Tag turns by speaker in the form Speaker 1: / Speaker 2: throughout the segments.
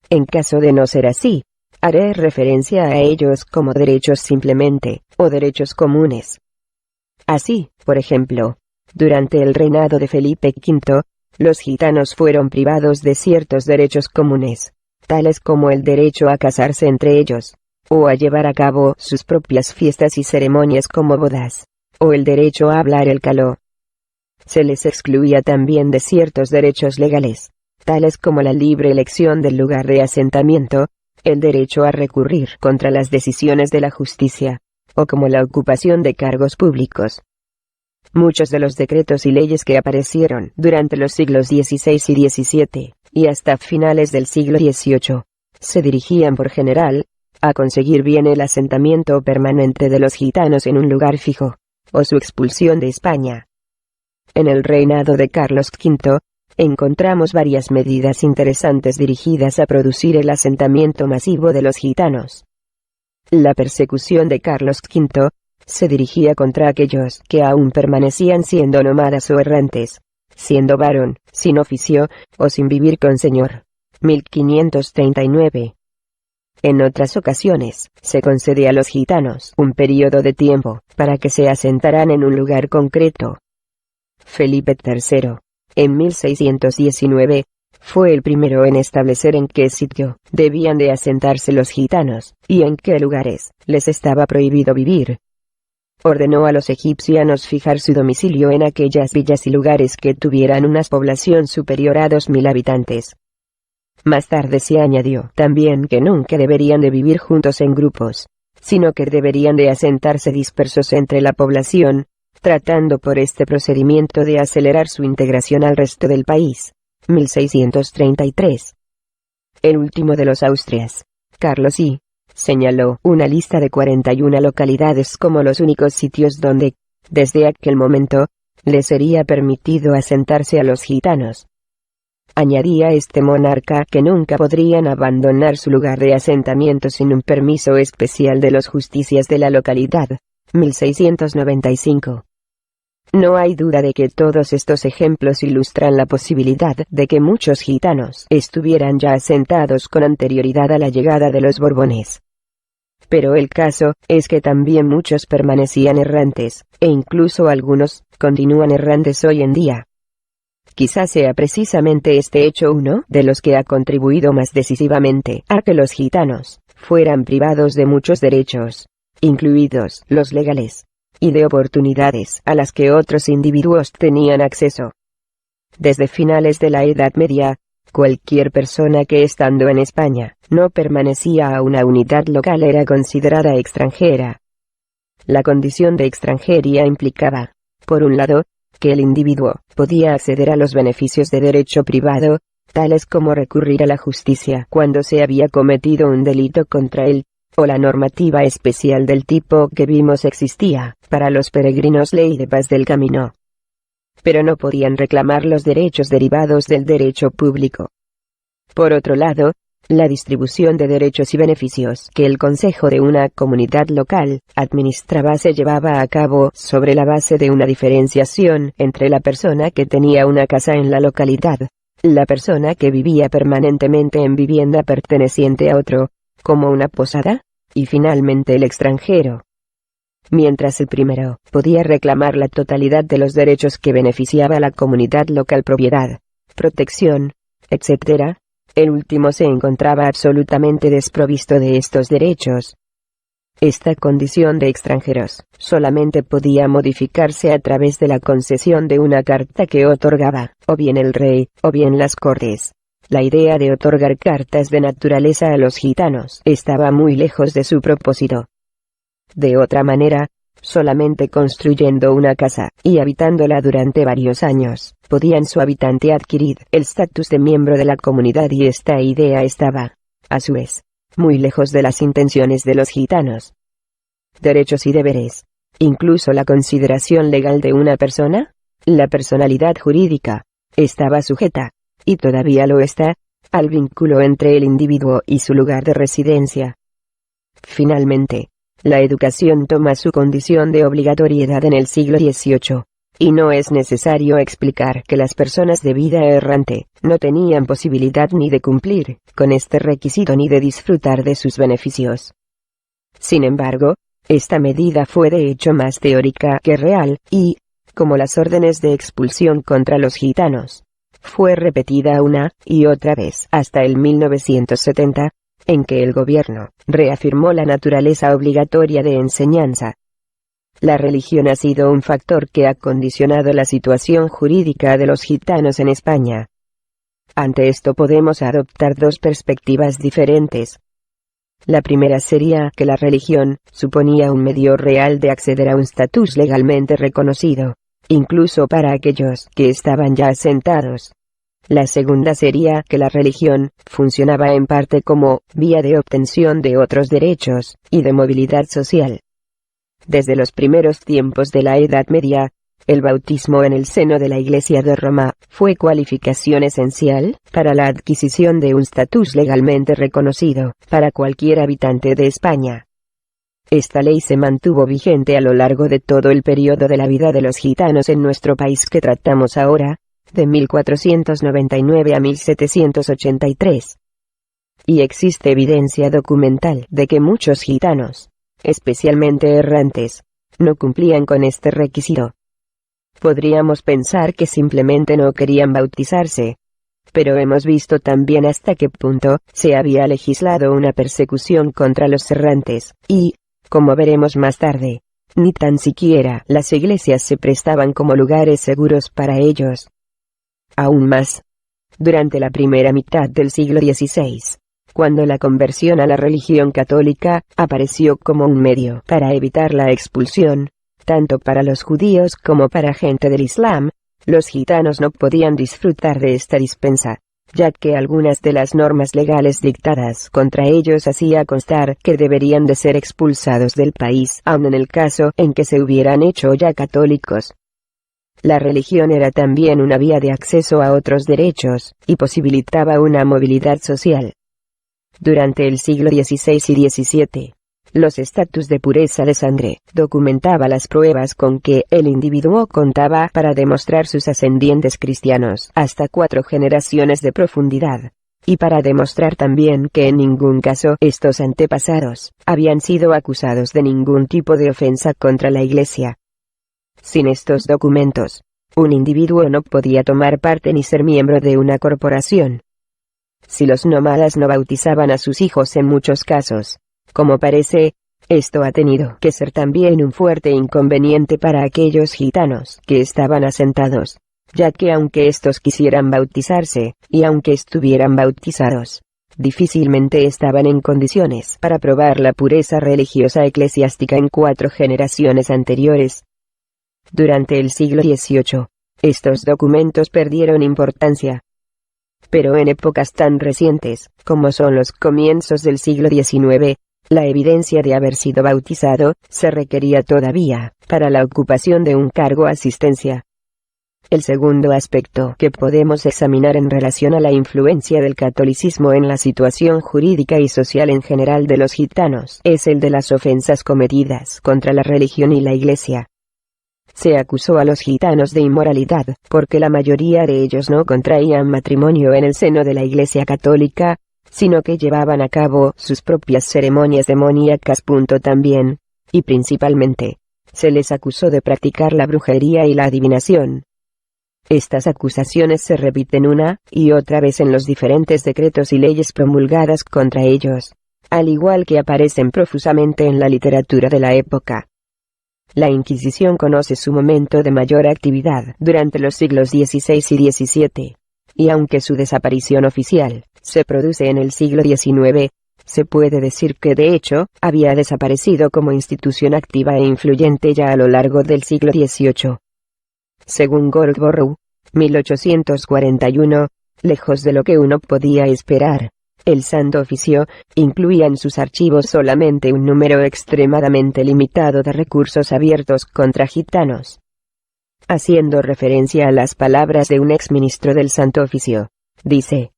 Speaker 1: En caso de no ser así, haré referencia a ellos como derechos simplemente, o derechos comunes. Así, por ejemplo, durante el reinado de Felipe V, los gitanos fueron privados de ciertos derechos comunes, tales como el derecho a casarse entre ellos, o a llevar a cabo sus propias fiestas y ceremonias como bodas, o el derecho a hablar el caló. Se les excluía también de ciertos derechos legales, tales como la libre elección del lugar de asentamiento, el derecho a recurrir contra las decisiones de la justicia, o como la ocupación de cargos públicos. Muchos de los decretos y leyes que aparecieron durante los siglos XVI y XVII, y hasta finales del siglo XVIII, se dirigían por general, a conseguir bien el asentamiento permanente de los gitanos en un lugar fijo, o su expulsión de España. En el reinado de Carlos V, encontramos varias medidas interesantes dirigidas a producir el asentamiento masivo de los gitanos. La persecución de Carlos V se dirigía contra aquellos que aún permanecían siendo nómadas o errantes, siendo varón, sin oficio, o sin vivir con señor. 1539. En otras ocasiones, se concede a los gitanos un periodo de tiempo, para que se asentaran en un lugar concreto. Felipe III, en 1619, fue el primero en establecer en qué sitio debían de asentarse los gitanos, y en qué lugares les estaba prohibido vivir. Ordenó a los egipcianos fijar su domicilio en aquellas villas y lugares que tuvieran una población superior a 2000 habitantes. Más tarde se añadió también que nunca deberían de vivir juntos en grupos, sino que deberían de asentarse dispersos entre la población, tratando por este procedimiento de acelerar su integración al resto del país. 1633. El último de los Austrias, Carlos I, señaló una lista de 41 localidades como los únicos sitios donde, desde aquel momento, les sería permitido asentarse a los gitanos. Añadía este monarca que nunca podrían abandonar su lugar de asentamiento sin un permiso especial de los justicias de la localidad. 1695. No hay duda de que todos estos ejemplos ilustran la posibilidad de que muchos gitanos estuvieran ya asentados con anterioridad a la llegada de los Borbones. Pero el caso es que también muchos permanecían errantes, e incluso algunos continúan errantes hoy en día. Quizás sea precisamente este hecho uno de los que ha contribuido más decisivamente a que los gitanos fueran privados de muchos derechos, incluidos los legales, y de oportunidades a las que otros individuos tenían acceso. Desde finales de la Edad Media, cualquier persona que estando en España no permanecía a una unidad local era considerada extranjera. La condición de extranjería implicaba, por un lado, que el individuo podía acceder a los beneficios de derecho privado, tales como recurrir a la justicia cuando se había cometido un delito contra él, o la normativa especial del tipo que vimos existía para los peregrinos ley de paz del camino. Pero no podían reclamar los derechos derivados del derecho público. Por otro lado, la distribución de derechos y beneficios que el consejo de una comunidad local administraba se llevaba a cabo sobre la base de una diferenciación entre la persona que tenía una casa en la localidad, la persona que vivía permanentemente en vivienda perteneciente a otro, como una posada, y finalmente el extranjero. Mientras el primero podía reclamar la totalidad de los derechos que beneficiaba a la comunidad local, propiedad, protección, etc., el último se encontraba absolutamente desprovisto de estos derechos. Esta condición de extranjeros solamente podía modificarse a través de la concesión de una carta que otorgaba, o bien el rey, o bien las Cortes. La idea de otorgar cartas de naturaleza a los gitanos estaba muy lejos de su propósito. De otra manera, solamente construyendo una casa y habitándola durante varios años, podían su habitante adquirir el estatus de miembro de la comunidad, y esta idea estaba, a su vez, muy lejos de las intenciones de los gitanos. Derechos y deberes, incluso la consideración legal de una persona, la personalidad jurídica, estaba sujeta, y todavía lo está, al vínculo entre el individuo y su lugar de residencia. Finalmente, la educación toma su condición de obligatoriedad en el siglo XVIII, Y no es necesario explicar que las personas de vida errante no tenían posibilidad ni de cumplir con este requisito ni de disfrutar de sus beneficios. Sin embargo, esta medida fue de hecho más teórica que real, y, como las órdenes de expulsión contra los gitanos, fue repetida una y otra vez hasta el 1970, en que el gobierno reafirmó la naturaleza obligatoria de enseñanza. La religión ha sido un factor que ha condicionado la situación jurídica de los gitanos en España. Ante esto podemos adoptar dos perspectivas diferentes. La primera sería que la religión suponía un medio real de acceder a un estatus legalmente reconocido, incluso para aquellos que estaban ya asentados. La segunda sería que la religión funcionaba en parte como vía de obtención de otros derechos y de movilidad social. Desde los primeros tiempos de la Edad Media, el bautismo en el seno de la Iglesia de Roma fue cualificación esencial para la adquisición de un estatus legalmente reconocido para cualquier habitante de España. Esta ley se mantuvo vigente a lo largo de todo el periodo de la vida de los gitanos en nuestro país que tratamos ahora, de 1499 a 1783. Y existe evidencia documental de que muchos gitanos, especialmente errantes, no cumplían con este requisito. Podríamos pensar que simplemente no querían bautizarse, pero hemos visto también hasta qué punto se había legislado una persecución contra los errantes, y, como veremos más tarde, ni tan siquiera las iglesias se prestaban como lugares seguros para ellos. Aún más, durante la primera mitad del siglo XVI, cuando la conversión a la religión católica apareció como un medio para evitar la expulsión, tanto para los judíos como para gente del Islam, los gitanos no podían disfrutar de esta dispensa, ya que algunas de las normas legales dictadas contra ellos hacía constar que deberían de ser expulsados del país aun en el caso en que se hubieran hecho ya católicos. La religión era también una vía de acceso a otros derechos, y posibilitaba una movilidad social. Durante el siglo XVI y XVII, los estatus de pureza de sangre documentaba las pruebas con que el individuo contaba para demostrar sus ascendientes cristianos hasta 4 generaciones de profundidad, y para demostrar también que en ningún caso estos antepasados habían sido acusados de ningún tipo de ofensa contra la Iglesia. Sin estos documentos, un individuo no podía tomar parte ni ser miembro de una corporación. Si los nómadas no bautizaban a sus hijos en muchos casos, como parece, esto ha tenido que ser también un fuerte inconveniente para aquellos gitanos que estaban asentados, ya que aunque estos quisieran bautizarse, y aunque estuvieran bautizados, difícilmente estaban en condiciones para probar la pureza religiosa eclesiástica en 4 generaciones anteriores. Durante el siglo XVIII, estos documentos perdieron importancia. Pero en épocas tan recientes, como son los comienzos del siglo XIX, la evidencia de haber sido bautizado se requería todavía para la ocupación de un cargo o asistencia. El segundo aspecto que podemos examinar en relación a la influencia del catolicismo en la situación jurídica y social en general de los gitanos es el de las ofensas cometidas contra la religión y la Iglesia. Se acusó a los gitanos de inmoralidad, porque la mayoría de ellos no contraían matrimonio en el seno de la Iglesia católica, sino que llevaban a cabo sus propias ceremonias demoníacas. También, y principalmente, se les acusó de practicar la brujería y la adivinación. Estas acusaciones se repiten una y otra vez en los diferentes decretos y leyes promulgadas contra ellos, al igual que aparecen profusamente en la literatura de la época. La Inquisición conoce su momento de mayor actividad durante los siglos XVI y XVII, y aunque su desaparición oficial se produce en el siglo XIX, se puede decir que de hecho había desaparecido como institución activa e influyente ya a lo largo del siglo XVIII. Según Gordborough, 1841, lejos de lo que uno podía esperar, el Santo Oficio incluía en sus archivos solamente un número extremadamente limitado de recursos abiertos contra gitanos. Haciendo referencia a las palabras de un exministro del Santo Oficio, dice: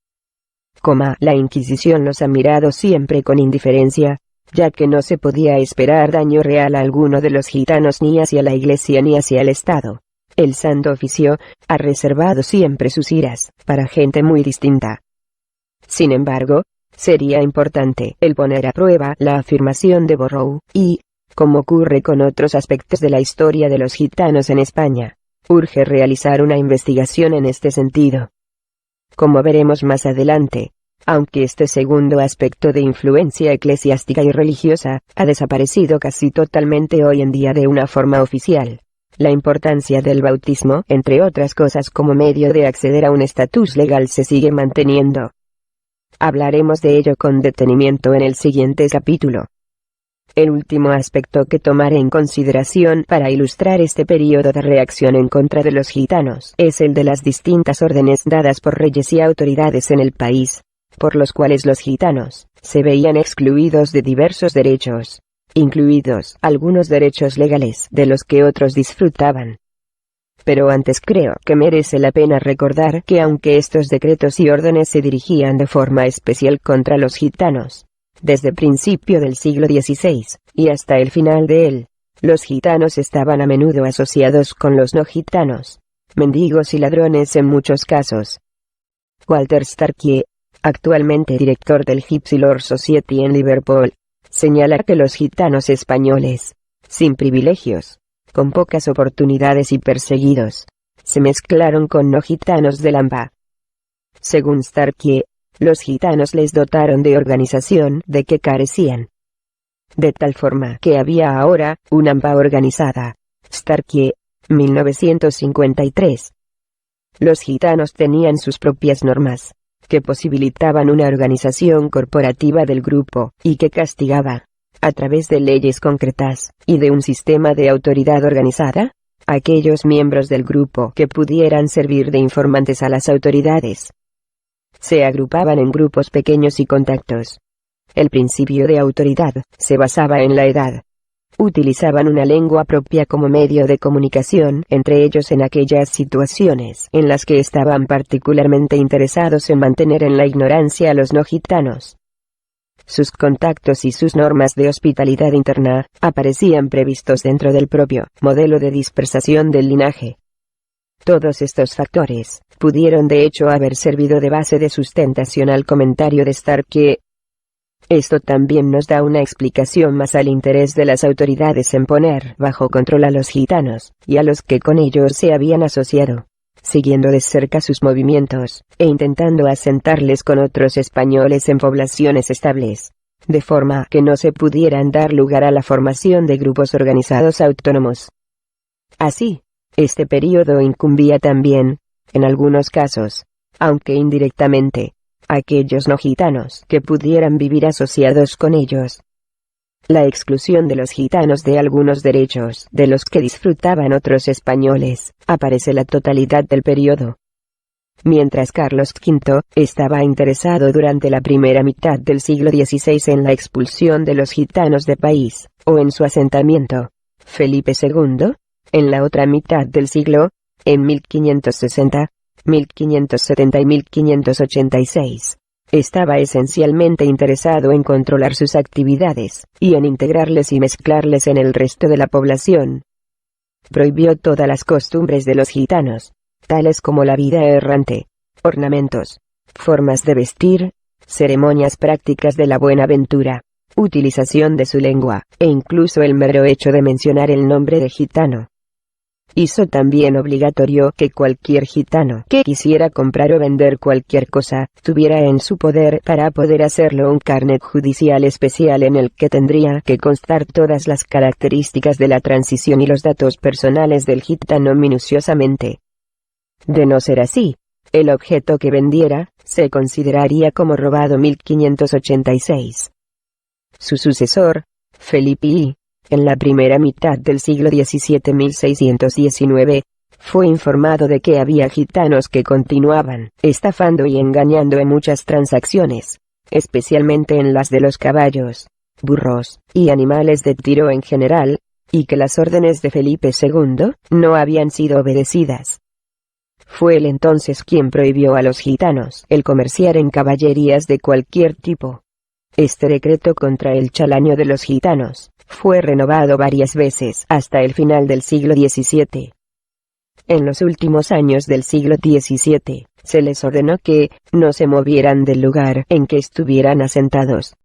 Speaker 1: la Inquisición los ha mirado siempre con indiferencia, ya que no se podía esperar daño real a alguno de los gitanos ni hacia la Iglesia ni hacia el Estado. El Santo Oficio ha reservado siempre sus iras para gente muy distinta. Sin embargo, sería importante el poner a prueba la afirmación de Borrow, y, como ocurre con otros aspectos de la historia de los gitanos en España, urge realizar una investigación en este sentido. Como veremos más adelante, aunque este segundo aspecto de influencia eclesiástica y religiosa ha desaparecido casi totalmente hoy en día de una forma oficial, la importancia del bautismo, entre otras cosas como medio de acceder a un estatus legal, se sigue manteniendo. Hablaremos de ello con detenimiento en el siguiente capítulo. El último aspecto que tomaré en consideración para ilustrar este periodo de reacción en contra de los gitanos es el de las distintas órdenes dadas por reyes y autoridades en el país, por los cuales los gitanos se veían excluidos de diversos derechos, incluidos algunos derechos legales de los que otros disfrutaban. Pero antes creo que merece la pena recordar que aunque estos decretos y órdenes se dirigían de forma especial contra los gitanos, desde principio del siglo XVI, y hasta el final de él, los gitanos estaban a menudo asociados con los no gitanos, mendigos y ladrones en muchos casos. Walter Starkie, actualmente director del Gypsy Lord Society en Liverpool, señala que los gitanos españoles, sin privilegios, con pocas oportunidades y perseguidos, se mezclaron con no gitanos del AMPA. Según Starkie, los gitanos les dotaron de organización de que carecían. De tal forma que había ahora una AMPA organizada. Starkie, 1953. Los gitanos tenían sus propias normas, que posibilitaban una organización corporativa del grupo, y que castigaba, a través de leyes concretas, y de un sistema de autoridad organizada, a aquellos miembros del grupo que pudieran servir de informantes a las autoridades. Se agrupaban en grupos pequeños y contactos. El principio de autoridad se basaba en la edad. Utilizaban una lengua propia como medio de comunicación entre ellos en aquellas situaciones en las que estaban particularmente interesados en mantener en la ignorancia a los no gitanos. Sus contactos y sus normas de hospitalidad interna aparecían previstos dentro del propio modelo de dispersación del linaje. Todos estos factores pudieron de hecho haber servido de base de sustentación al comentario de Starkie. Esto también nos da una explicación más al interés de las autoridades en poner bajo control a los gitanos, y a los que con ellos se habían asociado, siguiendo de cerca sus movimientos, e intentando asentarles con otros españoles en poblaciones estables, de forma que no se pudieran dar lugar a la formación de grupos organizados autónomos. Así, este período incumbía también, en algunos casos, aunque indirectamente, a aquellos no gitanos que pudieran vivir asociados con ellos. La exclusión de los gitanos de algunos derechos de los que disfrutaban otros españoles aparece la totalidad del periodo. Mientras Carlos V estaba interesado durante la primera mitad del siglo XVI en la expulsión de los gitanos de país, o en su asentamiento, Felipe II, en la otra mitad del siglo, en 1560, 1570 y 1586, estaba esencialmente interesado en controlar sus actividades, y en integrarles y mezclarles en el resto de la población. Prohibió todas las costumbres de los gitanos, tales como la vida errante, ornamentos, formas de vestir, ceremonias prácticas de la buena ventura, utilización de su lengua, e incluso el mero hecho de mencionar el nombre de gitano. Hizo también obligatorio que cualquier gitano que quisiera comprar o vender cualquier cosa, tuviera en su poder para poder hacerlo un carnet judicial especial en el que tendría que constar todas las características de la transición y los datos personales del gitano minuciosamente. De no ser así, el objeto que vendiera, se consideraría como robado. 1586. Su sucesor, Felipe I, en la primera mitad del siglo XVII 1619, fue informado de que había gitanos que continuaban estafando y engañando en muchas transacciones, especialmente en las de los caballos, burros, y animales de tiro en general, y que las órdenes de Felipe II no habían sido obedecidas. Fue él entonces quien prohibió a los gitanos el comerciar en caballerías de cualquier tipo. Este decreto contra el chalaño de los gitanos fue renovado varias veces hasta el final del siglo XVII. En los últimos años del siglo XVII, se les ordenó que no se movieran del lugar en que estuvieran asentados.